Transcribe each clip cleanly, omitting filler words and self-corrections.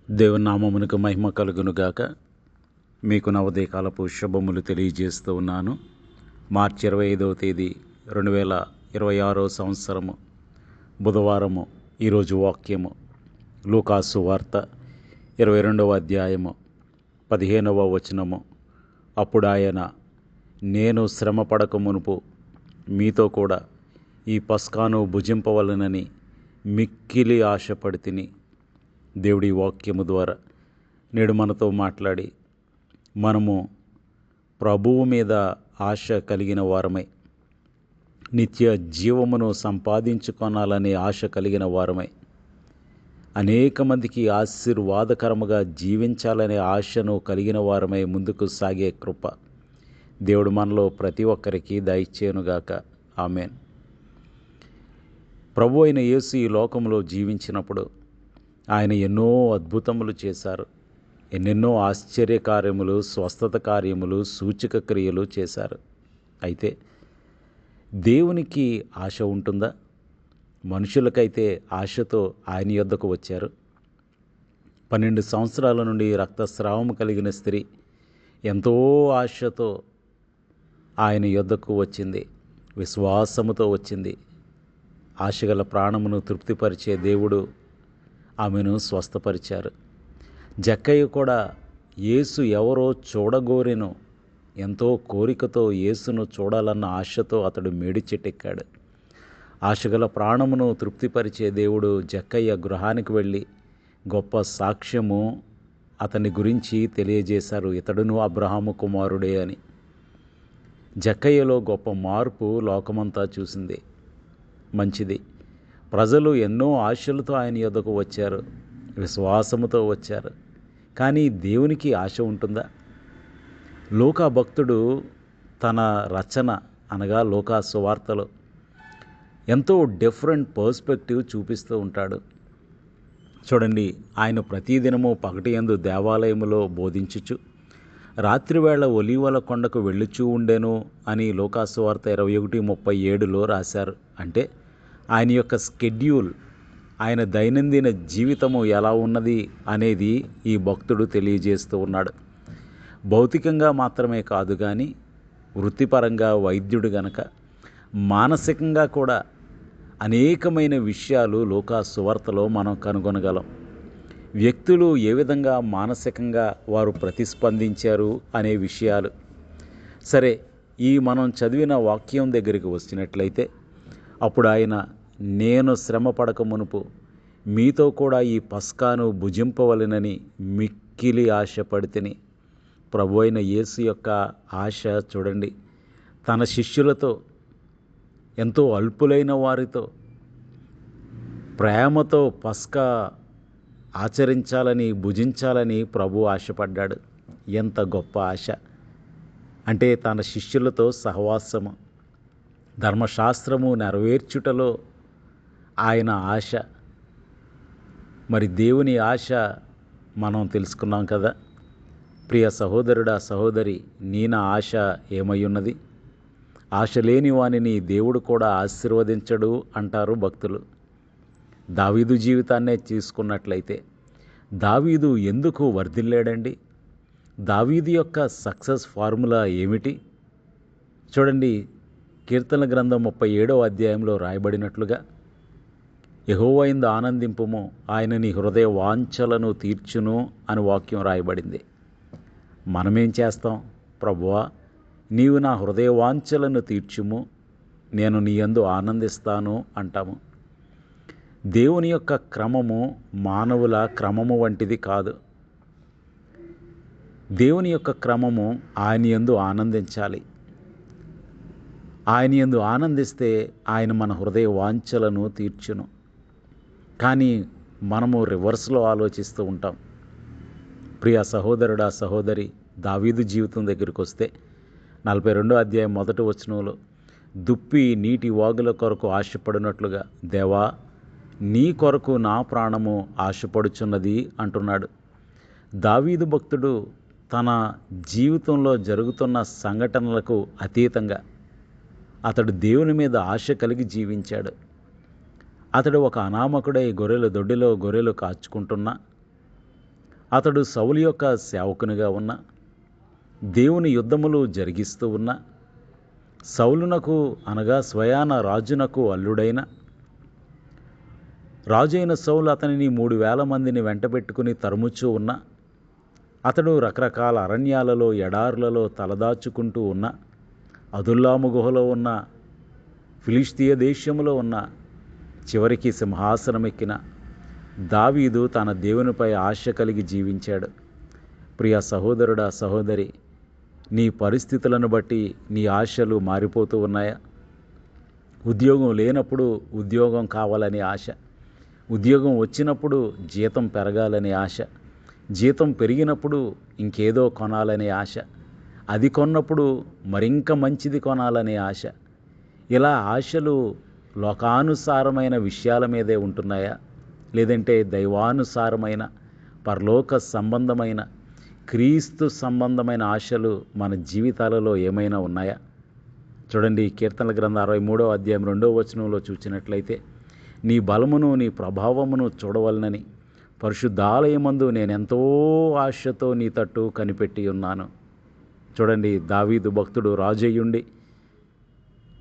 దేవుని నామమునకు మహిమ కలుగునుగాక. మీకు నా ఉదయకాలపు శుభములు తెలియజేస్తూ ఉన్నాను. మార్చి 25వ తేదీ 2026 సంవత్సరము బుధవారము. ఈరోజు వాక్యము లూకాసు వార్త 22వ అధ్యాయము 15వ వచనము. అప్పుడు ఆయన, నేను శ్రమ పడక మునుపు మీతో కూడా ఈ పస్కాను భుజింపవలనని మిక్కిలి ఆశపడితిని. దేవుడి వాక్యము ద్వారా నేడు మనతో మాట్లాడి మనము ప్రభువు మీద ఆశ కలిగిన వారమై నిత్య జీవమును సంపాదించుకోనాలనే ఆశ కలిగిన వారమై అనేక మందికి ఆశీర్వాదకరముగా జీవించాలనే ఆశను కలిగిన వారమై ముందుకు సాగే కృప దేవుడు మనలో ప్రతి ఒక్కరికి దయచేయునుగాక. ఆమేన్. ప్రభు అయిన యేసు ఈ లోకంలో జీవించినప్పుడు ఆయన ఎన్నో అద్భుతములు చేశారు. ఎన్నెన్నో ఆశ్చర్యకార్యములు, స్వస్థత కార్యములు, సూచక క్రియలు చేశారు. అయితే దేవునికి ఆశ ఉంటుందా? మనుషులకైతే ఆశతో ఆయన యొద్దకు వచ్చారు. 12 సంవత్సరాల నుండి రక్తస్రావము కలిగిన స్త్రీ ఎంతో ఆశతో ఆయన యొద్దకు వచ్చింది. విశ్వాసముతో వచ్చింది. ఆశగల ప్రాణమును తృప్తిపరిచే దేవుడు ఆమెను స్వస్థపరిచారు. జక్కయ్య కూడా యేసు ఎవరో చూడగోరెను. ఎంతో కోరికతో యేసును చూడాలన్న ఆశతో అతడు మేడి చెట్టెక్కాడు. ఆశగల ప్రాణమును తృప్తిపరిచే దేవుడు జక్కయ్య గృహానికి వెళ్ళి గొప్ప సాక్ష్యము అతని గురించి తెలియజేశారు. ఇతడును అబ్రహాము కుమారుడే అని. జక్కయ్యలో గొప్ప మార్పు లోకమంతా చూసింది. మంచిది. ప్రజలు ఎన్నో ఆశలతో ఆయన యొద్దకు వచ్చారు, విశ్వాసముతో వచ్చారు. కానీ దేవునికి ఆశ ఉంటుందా? లూకా భక్తుడు తన రచన అనగా లూకా సువార్తలో ఎంతో డిఫరెంట్ పర్స్పెక్టివ్ చూపిస్తూ ఉంటాడు. చూడండి, ఆయన ప్రతిదినము పగటి యందు దేవాలయములో బోధించుచు రాత్రివేళ ఒలీవల కొండకు వెళ్ళుచూ ఉండెను అని లూకా సువార్త 21:37లో రాశారు. అంటే ఆయన యొక్క స్కెడ్యూల్, ఆయన దైనందిన జీవితము ఎలా ఉన్నది అనేది ఈ భక్తుడు తెలియజేస్తూ ఉన్నాడు. భౌతికంగా మాత్రమే కాదు కానీ వృత్తిపరంగా వైద్యుడు గనక మానసికంగా కూడా అనేకమైన విషయాలు లూకా సువార్తలో మనం కనుగొనగలం. వ్యక్తులు ఏ విధంగా మానసికంగా వారు ప్రతిస్పందించారు అనే విషయాలు. సరే, ఈ మనం చదివిన వాక్యం దగ్గరికి వచ్చినట్లయితే అప్పుడు ఆయన, నేను శ్రమ పడక మునుపు మీతో కూడా ఈ పస్కాను భుజింపవలెనని మిక్కిలి ఆశపడితిని. ప్రభు అయిన యేసు యొక్క ఆశ చూడండి. తన శిష్యులతో, ఎంతో అల్పులైన వారితో ప్రేమతో పస్కా ఆచరించాలని, భుజించాలని ప్రభు ఆశపడ్డాడు. ఎంత గొప్ప ఆశ అంటే తన శిష్యులతో సహవాసము, ధర్మశాస్త్రము నెరవేర్చుటలో ఆయన ఆశ. మరి దేవుని ఆశ మనం తెలుసుకున్నాం కదా. ప్రియ సహోదరుడా, సహోదరి, నీ నా ఆశ ఏమై ఉన్నది? ఆశ లేని వానిని దేవుడు కూడా ఆశీర్వదించడు అంటారు భక్తులు. దావీదు జీవితాన్నే తీసుకున్నట్లయితే దావీదు ఎందుకు వర్ధిల్లాడండి? దావీదు యొక్క సక్సెస్ ఫార్ములా ఏమిటి? చూడండి, కీర్తన గ్రంథం 37వ అధ్యాయంలో రాయబడినట్లుగా, యెహోవా యందు ఆనందింపుము, ఆయన నీ హృదయ వాంఛలను తీర్చును అని వాక్యం రాయబడింది. మనమేం చేస్తాం? ప్రభువా, నీవు నా హృదయ వాంఛలను తీర్చుము, నేను నీ యందు ఆనందిస్తాను అంటాము. దేవుని యొక్క క్రమము మానవుల క్రమము వంటిది కాదు. దేవుని యొక్క క్రమము ఆయన యందు ఆనందించాలి. ఆయన యందు ఆనందిస్తే ఆయన మన హృదయ వాంఛలను తీర్చును. కానీ మనము రివర్స్లో ఆలోచిస్తూ ఉంటాం. ప్రియ సహోదరుడా, సహోదరి, దావీదు జీవితం దగ్గరికి వస్తే 42వ అధ్యాయం 1వ వచనంలో, దుప్పి నీటి వాగుల కొరకు ఆశపడినట్లుగా దేవా, నీ కొరకు నా ప్రాణము ఆశపడుచున్నది అంటున్నాడు. దావీదు భక్తుడు తన జీవితంలో జరుగుతున్న సంఘటనలకు అతీతంగా అతడు దేవుని మీద ఆశ కలిగి జీవించాడు. అతడు ఒక అనామకుడై గొర్రెల దొడ్డిలో గొర్రెలు కాచుకుంటున్నా అతడు సౌలు యొక్క సేవకునిగా ఉన్న, దేవుని యుద్ధములు జరిగిస్తూ ఉన్న, సౌలునకు అనగా స్వయాన రాజునకు అల్లుడైన, రాజైన సౌలు అతనిని 3,000 మందిని వెంటబెట్టుకుని తరుముచూ ఉన్న, అతడు రకరకాల అరణ్యాలలో ఎడారులలో తలదాచుకుంటూ ఉన్న, అదుల్లాము గుహలో ఉన్న, ఫిలిష్తీయ దేశంలో ఉన్న, చివరికి సింహాసనమెక్కిన దావీదు తన దేవునిపై ఆశ కలిగి జీవించాడు. ప్రియ సహోదరుడా, సహోదరి, నీ పరిస్థితులను బట్టి నీ ఆశలు మారిపోతూ ఉన్నాయా? ఉద్యోగం లేనప్పుడు ఉద్యోగం కావాలనే ఆశ, ఉద్యోగం వచ్చినప్పుడు జీతం పెరగాలనే ఆశ, జీతం పెరిగినప్పుడు ఇంకేదో కొనాలనే ఆశ, అది కొన్నప్పుడు మరింక మంచిది కొనాలనే ఆశ. ఇలా ఆశలు లోకానుసారమైన విషయాల మీదే ఉంటున్నాయా? లేదంటే దైవానుసారమైన, పరలోక సంబంధమైన, క్రీస్తు సంబంధమైన ఆశలు మన జీవితాలలో ఏమైనా ఉన్నాయా? చూడండి, కీర్తనల గ్రంథం 63వ అధ్యాయం 2వ వచనంలో చూసినట్లయితే, నీ బలమును నీ ప్రభావమును చూడవలనని పరిశుద్ధాలయమందు నేనెంతో ఆశతో నీ తట్టు కనిపెట్టి ఉన్నాను. చూడండి, దావీదు భక్తుడు రాజయ్యుండి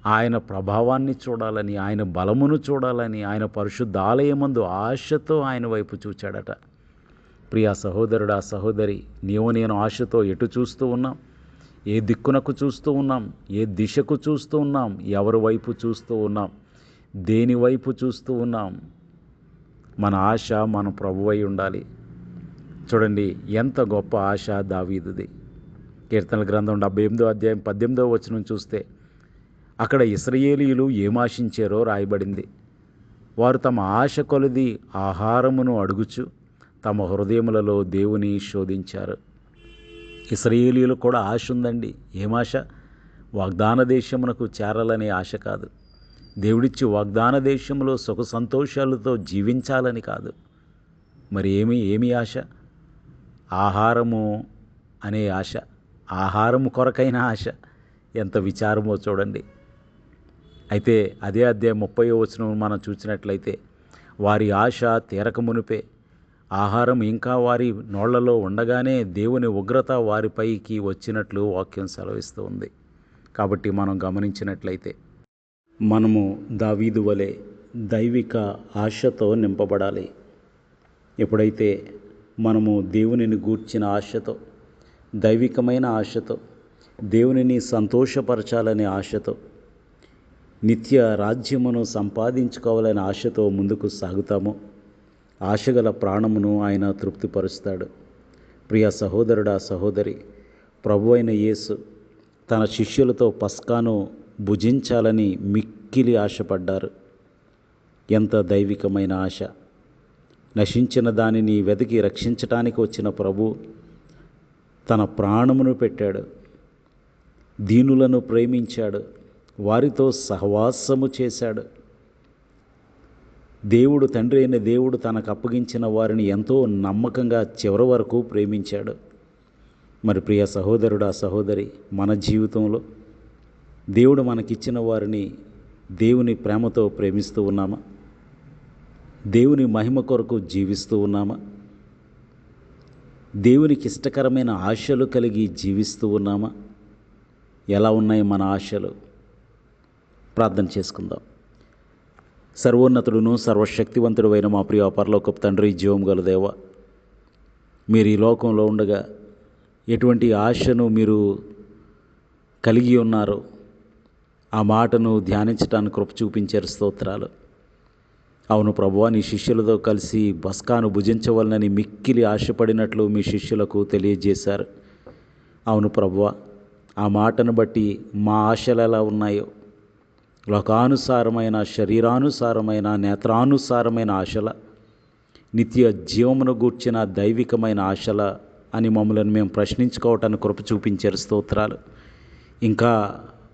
ఆయన ప్రభావాన్ని చూడాలని, ఆయన బలమును చూడాలని, ఆయన పరిశుద్ధాలయమందు ఆశతో ఆయన వైపు చూచాడట. ప్రియా సహోదరుడా, సహోదరి, నీవు నేను ఆశతో ఎటు చూస్తూ ఉన్నాం? ఏ దిక్కునకు చూస్తూ ఉన్నాం? ఏ దిశకు చూస్తూ ఉన్నాం? ఎవరి వైపు చూస్తూ ఉన్నాం? దేని వైపు చూస్తూ ఉన్నాం? మన ఆశ మన ప్రభువై ఉండాలి. చూడండి, ఎంత గొప్ప ఆశ దావీదుది. కీర్తనల గ్రంథం 78వ అధ్యాయం 18వ వచనం చూస్తే, అక్కడ ఇశ్రాయేలీయులు ఏం ఆశించారో రాయబడింది. వారు తమ ఆశ కొలది ఆహారమును అడుగుచు తమ హృదయములలో దేవుని శోధించారు. ఇశ్రాయేలీయులు కూడా ఆశ ఉందండి. ఏం ఆశ? వాగ్దాన దేశమునకు చేరాలనే ఆశ కాదు. దేవుడిచ్చి వాగ్దాన దేశంలో సుఖ సంతోషాలతో జీవించాలని కాదు. మరి ఏమి ఆశ? ఆహారము అనే ఆశ, ఆహారము కొరకైన ఆశ. ఎంత విచారమో చూడండి. అయితే అదే అధ్యాయం 30వ వచనం మనం చూసినట్లయితే, వారి ఆశ తీరక మునిపే, ఆహారం ఇంకా వారి నోళ్లలో ఉండగానే దేవుని ఉగ్రత వారిపైకి వచ్చినట్లు వాక్యం సెలవిస్తూ ఉంది. కాబట్టి మనం గమనించినట్లయితే, మనము దావీదు వలె దైవిక ఆశతో నింపబడాలి. ఎప్పుడైతే మనము దేవునిని గూర్చిన ఆశతో, దైవికమైన ఆశతో, దేవునిని సంతోషపరచాలనే ఆశతో, నిత్య రాజ్యమును సంపాదించుకోవాలనే ఆశతో ముందుకు సాగుతామో, ఆశగల ప్రాణమును ఆయన తృప్తిపరుస్తాడు. ప్రియ సహోదరుడా, సహోదరి, ప్రభువైన యేసు తన శిష్యులతో పస్కాను భుజించాలని మిక్కిలి ఆశపడ్డారు. ఎంత దైవికమైన ఆశ! నశించిన దానిని వెతికి రక్షించటానికి వచ్చిన ప్రభు తన ప్రాణమును పెట్టాడు. దీనులను ప్రేమించాడు, వారితో సహవాసము చేశాడు. దేవుడు, తండ్రి అయిన దేవుడు తనకు అప్పగించిన వారిని ఎంతో నమ్మకంగా చివరి వరకు ప్రేమించాడు. మరి ప్రియ సహోదరుడా, సహోదరి, మన జీవితంలో దేవుడు మనకిచ్చిన వారిని దేవుని ప్రేమతో ప్రేమిస్తూ ఉన్నామా? దేవుని మహిమ కొరకు జీవిస్తూ ఉన్నామా? దేవునికి ఇష్టకరమైన ఆశలు కలిగి జీవిస్తూ ఉన్నామా? ఎలా ఉన్నాయి మన ఆశలు? ప్రార్థన చేసుకుందాం. సర్వోన్నతుడును సర్వశక్తివంతుడు అయిన మా ప్రియ పరలోకపు తండ్రి, జీవం గల దేవ, మీరు ఈ లోకంలో ఉండగా ఎటువంటి ఆశను మీరు కలిగి ఉన్నారో ఆ మాటను ధ్యానించడానికి కృప చూపించారు. స్తోత్రాలు. అవును ప్రభువా, నీ శిష్యులతో కలిసి బస్కాను భుజించవలనని మిక్కిలి ఆశపడినట్లు మీ శిష్యులకు తెలియజేశారు. అవును ప్రభువా, ఆ మాటను బట్టి మా ఆశలు ఎలా ఉన్నాయో, లోకానుసారమైన, శరీరానుసారమైన, నేత్రానుసారమైన ఆశల, నిత్య జీవమును గూర్చిన దైవికమైన ఆశల అని మమ్మల్ని మేము ప్రశ్నించుకోవటానికి కృప చూపించారు. స్తోత్రాలు. ఇంకా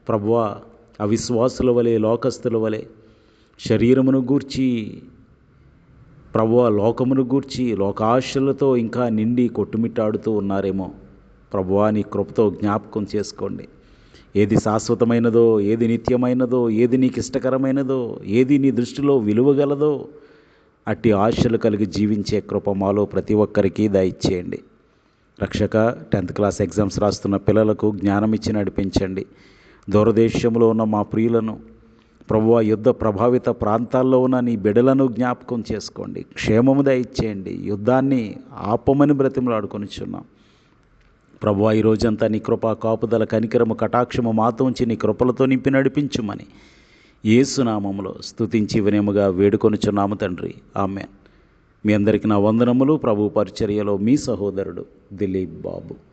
ప్రభువా, అవిశ్వాసుల వలె, లోకస్తుల వలె శరీరమును గూర్చి ప్రభువా, లోకమును గూర్చి లోకాశలతో ఇంకా నిండి కొట్టుమిట్టాడుతూ ఉన్నారేమో. ప్రభువా, నీ కృపతో జ్ఞాపకం చేసుకోండి. ఏది శాశ్వతమైనదో, ఏది నిత్యమైనదో, ఏది నీకు ఇష్టకరమైనదో, ఏది నీ దృష్టిలో విలువగలదో అట్టి ఆశలు కలిగి జీవించే కృప మాలో ప్రతి ఒక్కరికి దయచేయండి. రక్షక, 10th క్లాస్ ఎగ్జామ్స్ రాస్తున్న పిల్లలకు జ్ఞానం ఇచ్చి నడిపించండి. దూరదేశంలో ఉన్న మా ప్రియులను ప్రభువా, యుద్ధ ప్రభావిత ప్రాంతాల్లో ఉన్న నీ బిడ్డలను జ్ఞాపకం చేసుకోండి. క్షేమము దయచేయండి. యుద్ధాన్ని ఆపమని బ్రతిమలాడుకొనిచున్నాం. ప్రభువా, ఈ రోజంతా నీ కృప, కాపుదల, కనికరము, కటాక్షము మాతో ఉంచి నీ కృపలతో నింపి నడిపించుమని యేసు నామములో స్తుతించి వినయముగా వేడుకొనుచున్నాము తండ్రి. ఆమేన్. మీ అందరికీ నా వందనములు. ప్రభు పరిచర్యలో మీ సహోదరుడు దిలీప్ బాబు.